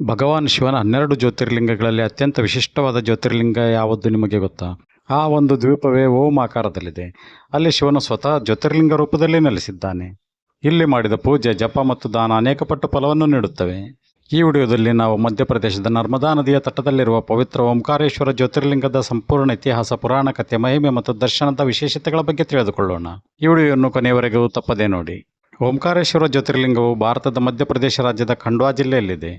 ಭಗವಾನ್ ಶಿವನ 12 ಜ್ಯೋತಿರ್ಲಿಂಗಗಳಲ್ಲಿ ಅತ್ಯಂತ ವಿಶಿಷ್ಟವಾದ ಜ್ಯೋತಿರ್ಲಿಂಗ ಯಾವುದು ನಿಮಗೆ ಗೊತ್ತಾ? ಆ ಒಂದು ದ್ವೀಪವೇ ಓಂ ಆಕಾರದಲ್ಲಿದೆ. ಅಲ್ಲಿ ಶಿವನು ಸ್ವತಃ ಜ್ಯೋತಿರ್ಲಿಂಗ ರೂಪದಲ್ಲಿ ನೆಲೆಸಿದ್ದಾನೆ. ಇಲ್ಲಿ ಮಾಡಿದ ಪೂಜೆ, ಜಪ ಮತ್ತು ದಾನ ಅನೇಕ ಪಟ್ಟು ಫಲವನ್ನು ನೀಡುತ್ತವೆ. ಈ ವಿಡಿಯೋದಲ್ಲಿ ನಾವು ಮಧ್ಯಪ್ರದೇಶದ ನರ್ಮದಾ ನದಿಯ ತಟದಲ್ಲಿರುವ ಪವಿತ್ರ ಓಂಕಾರೇಶ್ವರ ಜ್ಯೋತಿರ್ಲಿಂಗದ ಸಂಪೂರ್ಣ ಇತಿಹಾಸ, ಪುರಾಣ ಕಥೆ, ಮಹಿಮೆ ಮತ್ತು ದರ್ಶನದ ವಿಶೇಷತೆಗಳ ಬಗ್ಗೆ ತಿಳಿದುಕೊಳ್ಳೋಣ. ಈ ವಿಡಿಯೋವನ್ನು ಕೊನೆಯವರೆಗೂ ತಪ್ಪದೇ ನೋಡಿ. ಓಂಕಾರೇಶ್ವರ ಜ್ಯೋತಿರ್ಲಿಂಗವು ಭಾರತದ ಮಧ್ಯಪ್ರದೇಶ ರಾಜ್ಯದ ಖಂಡ್ವಾ ಜಿಲ್ಲೆಯಲ್ಲಿದೆ.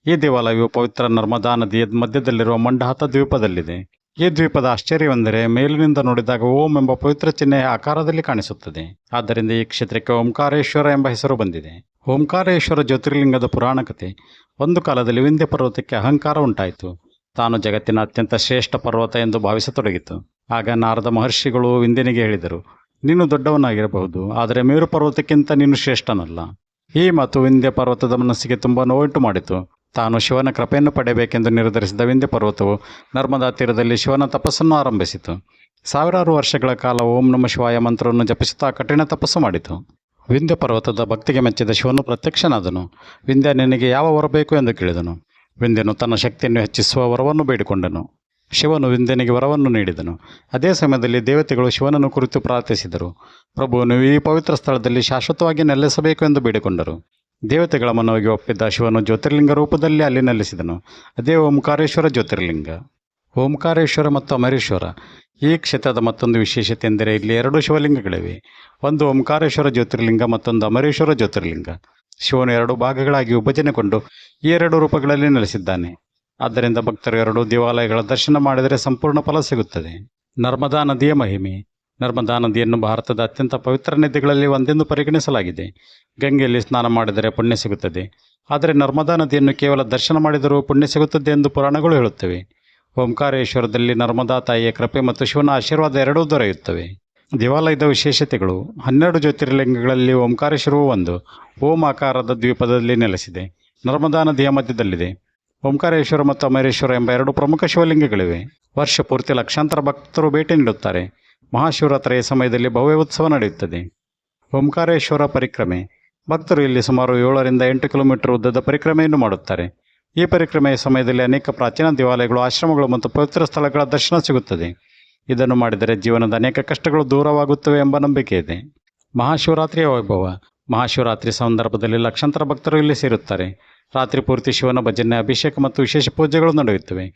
ಈ ದೇವಾಲಯವು ಪವಿತ್ರ ನರ್ಮದಾ ನದಿಯ ಮಧ್ಯದಲ್ಲಿರುವ ಮಂಡಹಾತ ದ್ವೀಪದಲ್ಲಿದೆ. ಈ ದ್ವೀಪದ ಆಶ್ಚರ್ಯವೆಂದರೆ ಮೇಲಿನಿಂದ ನೋಡಿದಾಗ ಓಂ ಎಂಬ ಪವಿತ್ರ ಚಿಹ್ನೆಯ ಆಕಾರದಲ್ಲಿ ಕಾಣಿಸುತ್ತದೆ. ಆದ್ದರಿಂದ ಈ ಕ್ಷೇತ್ರಕ್ಕೆ ಓಂಕಾರೇಶ್ವರ ಎಂಬ ಹೆಸರು ಬಂದಿದೆ. ಓಂಕಾರೇಶ್ವರ ಜ್ಯೋತಿರ್ಲಿಂಗದ ಪುರಾಣ ಕಥೆ. ಒಂದು ಕಾಲದಲ್ಲಿ ವಿಂಧ್ಯ ಪರ್ವತಕ್ಕೆ ಅಹಂಕಾರ ಉಂಟಾಯಿತು. ತಾನು ಜಗತ್ತಿನ ಅತ್ಯಂತ ಶ್ರೇಷ್ಠ ಪರ್ವತ ಎಂದು ಭಾವಿಸತೊಡಗಿತು. ಆಗ ನಾರದ ಮಹರ್ಷಿಗಳು ವಿಂಧ್ಯನಿಗೆ ಹೇಳಿದರು, ನೀನು ದೊಡ್ಡವನಾಗಿರಬಹುದು, ಆದರೆ ಮೇರು ಪರ್ವತಕ್ಕಿಂತ ನೀನು ಶ್ರೇಷ್ಠನಲ್ಲ. ಈ ಮಾತು ವಿಂಧ್ಯ ಪರ್ವತದ ಮನಸ್ಸಿಗೆ ತುಂಬ ನೋವುಂಟು ಮಾಡಿತು. ತಾನು ಶಿವನ ಕೃಪೆಯನ್ನು ಪಡೆಯಬೇಕೆಂದು ನಿರ್ಧರಿಸಿದ ವಿಂಧ್ಯ ಪರ್ವತವು ನರ್ಮದಾ ತೀರದಲ್ಲಿ ಶಿವನ ತಪಸ್ಸನ್ನು ಆರಂಭಿಸಿತು. ಸಾವಿರಾರು ವರ್ಷಗಳ ಕಾಲ ಓಂ ನಮಃ ಶಿವಾಯ ಮಂತ್ರವನ್ನು ಜಪಿಸುತ್ತಾ ಕಠಿಣ ತಪಸ್ಸು ಮಾಡಿತು. ವಿಂಧ್ಯ ಪರ್ವತದ ಭಕ್ತಿಗೆ ಮೆಚ್ಚಿದ ಶಿವನು ಪ್ರತ್ಯಕ್ಷನಾದನು. ವಿಂಧ್ಯ, ನಿನಗೆ ಯಾವ ವರ ಬೇಕು ಎಂದು ಕೇಳಿದನು. ವಿಂಧ್ಯನು ತನ್ನ ಶಕ್ತಿಯನ್ನು ಹೆಚ್ಚಿಸುವ ವರವನ್ನು ಬೇಡಿಕೊಂಡನು. ಶಿವನು ವಿಂಧ್ಯನಿಗೆ ವರವನ್ನು ನೀಡಿದನು. ಅದೇ ಸಮಯದಲ್ಲಿ ದೇವತೆಗಳು ಶಿವನನ್ನು ಕುರಿತು ಪ್ರಾರ್ಥಿಸಿದರು. ಪ್ರಭು, ನೀವು ಈ ಪವಿತ್ರ ಸ್ಥಳದಲ್ಲಿ ಶಾಶ್ವತವಾಗಿ ನೆಲೆಸಬೇಕು ಎಂದು ಬೇಡಿಕೊಂಡರು. ದೇವತೆಗಳ ಮನವಿಗೆ ಒಪ್ಪಿದ್ದ ಶಿವನು ಜ್ಯೋತಿರ್ಲಿಂಗ ರೂಪದಲ್ಲಿ ಅಲ್ಲಿ ನೆಲೆಸಿದನು. ಅದೇ ಓಂಕಾರೇಶ್ವರ ಜ್ಯೋತಿರ್ಲಿಂಗ. ಓಂಕಾರೇಶ್ವರ ಮತ್ತು ಅಮರೇಶ್ವರ. ಈ ಕ್ಷೇತ್ರದ ಮತ್ತೊಂದು ವಿಶೇಷತೆ ಎಂದರೆ ಇಲ್ಲಿ 2 ಶಿವಲಿಂಗಗಳಿವೆ. ಒಂದು ಓಂಕಾರೇಶ್ವರ ಜ್ಯೋತಿರ್ಲಿಂಗ, ಮತ್ತೊಂದು ಅಮರೇಶ್ವರ ಜ್ಯೋತಿರ್ಲಿಂಗ. ಶಿವನು 2 ಭಾಗಗಳಾಗಿ ವಿಭಜನೆಗೊಂಡು ಈ 2 ರೂಪಗಳಲ್ಲಿ ನೆಲೆಸಿದ್ದಾನೆ. ಆದ್ದರಿಂದ ಭಕ್ತರು 2 ದೇವಾಲಯಗಳ ದರ್ಶನ ಮಾಡಿದರೆ ಸಂಪೂರ್ಣ ಫಲ ಸಿಗುತ್ತದೆ. ನರ್ಮದಾ ನದಿಯ ಮಹಿಮೆ. ನರ್ಮದಾ ನದಿಯನ್ನು ಭಾರತದ ಅತ್ಯಂತ ಪವಿತ್ರ ನದಿಗಳಲ್ಲಿ ಒಂದೆಂದು ಪರಿಗಣಿಸಲಾಗಿದೆ. ಗಂಗೆಯಲ್ಲಿ ಸ್ನಾನ ಮಾಡಿದರೆ ಪುಣ್ಯ ಸಿಗುತ್ತದೆ, ಆದರೆ ನರ್ಮದಾ ನದಿಯನ್ನು ಕೇವಲ ದರ್ಶನ ಮಾಡಿದರೂ ಪುಣ್ಯ ಸಿಗುತ್ತದೆ ಎಂದು ಪುರಾಣಗಳು ಹೇಳುತ್ತವೆ. ಓಂಕಾರೇಶ್ವರದಲ್ಲಿ ನರ್ಮದಾ ತಾಯಿಯ ಕೃಪೆ ಮತ್ತು ಶಿವನ ಆಶೀರ್ವಾದ ಎರಡೂ ದೊರೆಯುತ್ತವೆ. ದೇವಾಲಯದ ವಿಶೇಷತೆಗಳು. 12 ಜ್ಯೋತಿರ್ಲಿಂಗಗಳಲ್ಲಿ ಓಂಕಾರೇಶ್ವರವು ಒಂದು. ಓಂ ಆಕಾರದ ದ್ವೀಪದಲ್ಲಿ ನೆಲೆಸಿದೆ. ನರ್ಮದಾ ನದಿಯ ಮಧ್ಯದಲ್ಲಿದೆ. ಓಂಕಾರೇಶ್ವರ ಮತ್ತು ಅಮರೇಶ್ವರ ಎಂಬ 2 ಪ್ರಮುಖ ಶಿವಲಿಂಗಗಳಿವೆ. ವರ್ಷ ಪೂರ್ತಿ ಲಕ್ಷಾಂತರ ಭಕ್ತರು ಭೇಟಿ ನೀಡುತ್ತಾರೆ. ಮಹಾಶಿವರಾತ್ರಿಯ ಸಮಯದಲ್ಲಿ ಭವ್ಯ ಉತ್ಸವ ನಡೆಯುತ್ತದೆ. ಓಂಕಾರೇಶ್ವರ ಪರಿಕ್ರಮೆ. ಭಕ್ತರು ಇಲ್ಲಿ ಸುಮಾರು 7 ರಿಂದ 8 ಕಿಲೋಮೀಟರ್ ಉದ್ದದ ಪರಿಕ್ರಮೆಯನ್ನು ಮಾಡುತ್ತಾರೆ. ಈ ಪರಿಕ್ರಮೆಯ ಸಮಯದಲ್ಲಿ ಅನೇಕ ಪ್ರಾಚೀನ ದೇವಾಲಯಗಳು, ಆಶ್ರಮಗಳು ಮತ್ತು ಪವಿತ್ರ ಸ್ಥಳಗಳ ದರ್ಶನ ಸಿಗುತ್ತದೆ. ಇದನ್ನು ಮಾಡಿದರೆ ಜೀವನದ ಅನೇಕ ಕಷ್ಟಗಳು ದೂರವಾಗುತ್ತವೆ ಎಂಬ ನಂಬಿಕೆ ಇದೆ. ಮಹಾಶಿವರಾತ್ರಿಯ ವೈಭವ. ಮಹಾಶಿವರಾತ್ರಿ ಸಂದರ್ಭದಲ್ಲಿ ಲಕ್ಷಾಂತರ ಭಕ್ತರು ಇಲ್ಲಿ ಸೇರುತ್ತಾರೆ. ರಾತ್ರಿ ಪೂರ್ತಿ ಶಿವನ ಭಜನೆ, ಅಭಿಷೇಕ ಮತ್ತು ವಿಶೇಷ ಪೂಜೆಗಳು ನಡೆಯುತ್ತವೆ.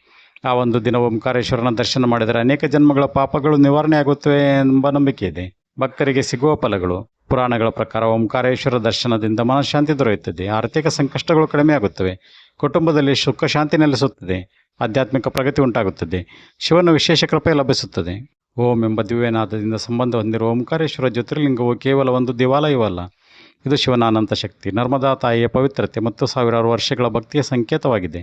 ಆ ಒಂದು ದಿನ ಓಂಕಾರೇಶ್ವರನ ದರ್ಶನ ಮಾಡಿದರೆ ಅನೇಕ ಜನ್ಮಗಳ ಪಾಪಗಳು ನಿವಾರಣೆಯಾಗುತ್ತವೆ ಎಂಬ ನಂಬಿಕೆ ಇದೆ. ಭಕ್ತರಿಗೆ ಸಿಗುವ ಫಲಗಳು. ಪುರಾಣಗಳ ಪ್ರಕಾರ ಓಂಕಾರೇಶ್ವರ ದರ್ಶನದಿಂದ ಮನಃಶಾಂತಿ ದೊರೆಯುತ್ತದೆ, ಆರ್ಥಿಕ ಸಂಕಷ್ಟಗಳು ಕಡಿಮೆಯಾಗುತ್ತವೆ, ಕುಟುಂಬದಲ್ಲಿ ಸುಖ ಶಾಂತಿ ನೆಲೆಸುತ್ತದೆ, ಆಧ್ಯಾತ್ಮಿಕ ಪ್ರಗತಿ ಉಂಟಾಗುತ್ತದೆ, ಶಿವನ ವಿಶೇಷ ಕೃಪೆ ಲಭಿಸುತ್ತದೆ. ಓಂ ಎಂಬ ದಿವ್ಯನಾದದಿಂದ ಸಂಬಂಧ ಹೊಂದಿರುವ ಓಂಕಾರೇಶ್ವರ ಜ್ಯೋತಿರ್ಲಿಂಗವು ಕೇವಲ ಒಂದು ದೇವಾಲಯವಲ್ಲ, ಇದು ಶಿವನ ಅನಂತ ಶಕ್ತಿ, ನರ್ಮದಾ ತಾಯಿಯ ಪವಿತ್ರತೆ ಮತ್ತು ಸಾವಿರಾರು ವರ್ಷಗಳ ಭಕ್ತಿಯ ಸಂಕೇತವಾಗಿದೆ.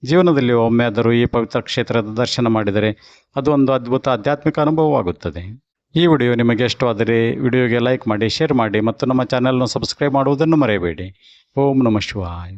ಜೀವನದಲ್ಲಿ ಒಮ್ಮೆಯಾದರೂ ಈ ಪವಿತ್ರ ಕ್ಷೇತ್ರದ ದರ್ಶನ ಮಾಡಿದರೆ ಅದು ಒಂದು ಅದ್ಭುತ ಆಧ್ಯಾತ್ಮಿಕ ಅನುಭವವಾಗುತ್ತದೆ. ಈ ವಿಡಿಯೋ ನಿಮಗೆ ಇಷ್ಟವಾದರೆ ವಿಡಿಯೋಗೆ ಲೈಕ್ ಮಾಡಿ, ಶೇರ್ ಮಾಡಿ ಮತ್ತು ನಮ್ಮ ಚಾನೆಲ್ನ ಸಬ್ಸ್ಕ್ರೈಬ್ ಮಾಡುವುದನ್ನು ಮರೆಯಬೇಡಿ. ಓಂ ನಮಃ ಶಿವಾಯ.